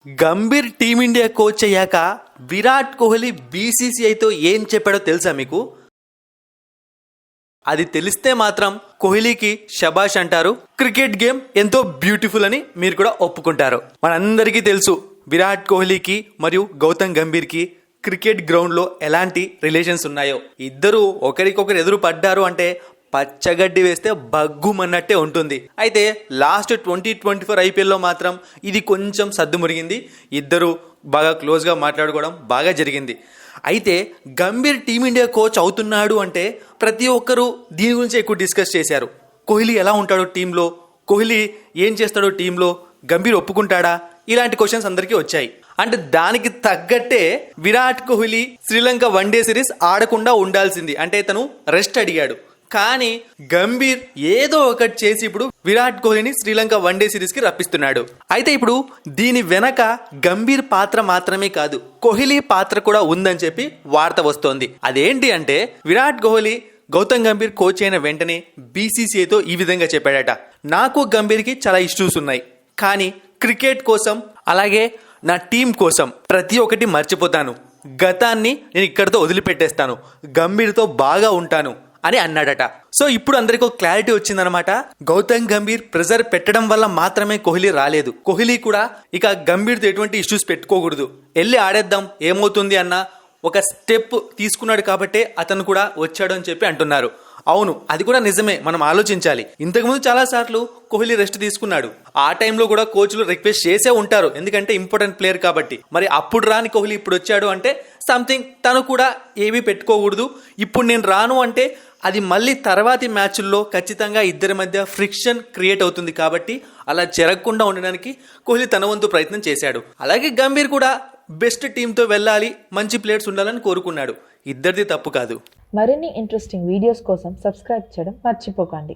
Gambhir team India coach అయ్యాక విరాట్ కోహ్లీ బీసీసీఐతో ఏం చెప్పాడో తెలుసా మీకు? అది తెలిస్తే మాత్రం కోహ్లీకి శబాష్ అంటారు. క్రికెట్ గేమ్ ఎంతో బ్యూటిఫుల్ అని మీరు కూడా ఒప్పుకుంటారు. మనందరికీ తెలుసు విరాట్ కోహ్లీకి మరియు గౌతమ్ గంభీర్కి క్రికెట్ గ్రౌండ్లో ఎలాంటి రిలేషన్స్ ఉన్నాయో. ఇద్దరు ఒకరికొకరు ఎదురు పడ్డారు అంటే పచ్చగడ్డి వేస్తే బగ్గుమన్నట్టే ఉంటుంది. అయితే లాస్ట్ 2024 ఐపీఎల్లో మాత్రం ఇది కొంచెం సద్దుమురిగింది. ఇద్దరు బాగా క్లోజ్గా మాట్లాడుకోవడం బాగా జరిగింది. అయితే గంభీర్ టీమిండియా కోచ్ అవుతున్నాడు అంటే ప్రతి ఒక్కరూ దీని గురించి ఎక్కువ డిస్కస్ చేశారు. కోహ్లీ ఎలా ఉంటాడో టీంలో, కోహ్లీ ఏం చేస్తాడో టీంలో, గంభీర్ ఒప్పుకుంటాడా, ఇలాంటి క్వశ్చన్స్ అందరికీ వచ్చాయి. అంటే దానికి తగ్గట్టే విరాట్ కోహ్లీ శ్రీలంక వన్డే సిరీస్ ఆడకుండా ఉండాల్సింది, అంటే తను రెస్ట్ అడిగాడు. కానీ గంభీర్ ఏదో ఒకటి చేసి ఇప్పుడు విరాట్ కోహ్లీని శ్రీలంక వన్డే సిరీస్ కి రప్పిస్తున్నాడు. అయితే ఇప్పుడు దీని వెనక గంభీర్ పాత్ర మాత్రమే కాదు, కోహ్లీ పాత్ర కూడా ఉందని చెప్పి వార్త వస్తోంది. అదేంటి అంటే విరాట్ కోహ్లీ గౌతమ్ గంభీర్ కోచ్ అయిన వెంటనే బీసీసీఐతో ఈ విధంగా చెప్పాడట: నాకు గంభీర్కి చాలా ఇష్యూస్ ఉన్నాయి, కానీ క్రికెట్ కోసం అలాగే నా టీం కోసం ప్రతి ఒక్కటి మర్చిపోతాను. గతాన్ని నేను ఇక్కడితో వదిలిపెట్టేస్తాను, గంభీర్తో బాగా ఉంటాను అని అన్నాడట. సో ఇప్పుడు అందరికీ ఒక క్లారిటీ వచ్చిందనమాట. గౌతమ్ గంభీర్ ప్రెజర్ పెట్టడం వల్ల మాత్రమే కోహ్లీ రాలేదు. కోహ్లీ కూడా ఇక గంభీర్తో ఎటువంటి ఇష్యూస్ పెట్టుకోకూడదు, వెళ్ళి ఆడేద్దాం ఏమవుతుంది అన్న ఒక స్టెప్ తీసుకున్నాడు కాబట్టే అతను కూడా వచ్చాడు అని చెప్పి అంటున్నారు. అవును, అది కూడా నిజమే. మనం ఆలోచించాలి. ఇంతకుముందు చాలా సార్లు కోహ్లీ రెస్ట్ తీసుకున్నాడు. ఆ టైంలో కూడా కోచ్లు రిక్వెస్ట్ చేసే ఉంటారు, ఎందుకంటే ఇంపార్టెంట్ ప్లేయర్ కాబట్టి. మరి అప్పుడు రాని కోహ్లీ ఇప్పుడు వచ్చాడు అంటే సంథింగ్ తను కూడా ఏమీ పెట్టుకోకూడదు. ఇప్పుడు నేను రాను అంటే అది మళ్ళీ తర్వాతి మ్యాచ్ల్లో ఖచ్చితంగా ఇద్దరి మధ్య ఫ్రిక్షన్ క్రియేట్ అవుతుంది. కాబట్టి అలా జరగకుండా ఉండడానికి కోహ్లీ తన వంతు ప్రయత్నం చేశాడు. అలాగే గంభీర్ కూడా బెస్ట్ టీంతో వెళ్ళాలి, మంచి ప్లేయర్స్ ఉండాలని కోరుకున్నాడు. ఇద్దరిది తప్పు కాదు. మరిన్ని ఇంట్రెస్టింగ్ వీడియోస్ కోసం సబ్స్క్రైబ్ చేయడం మర్చిపోకండి.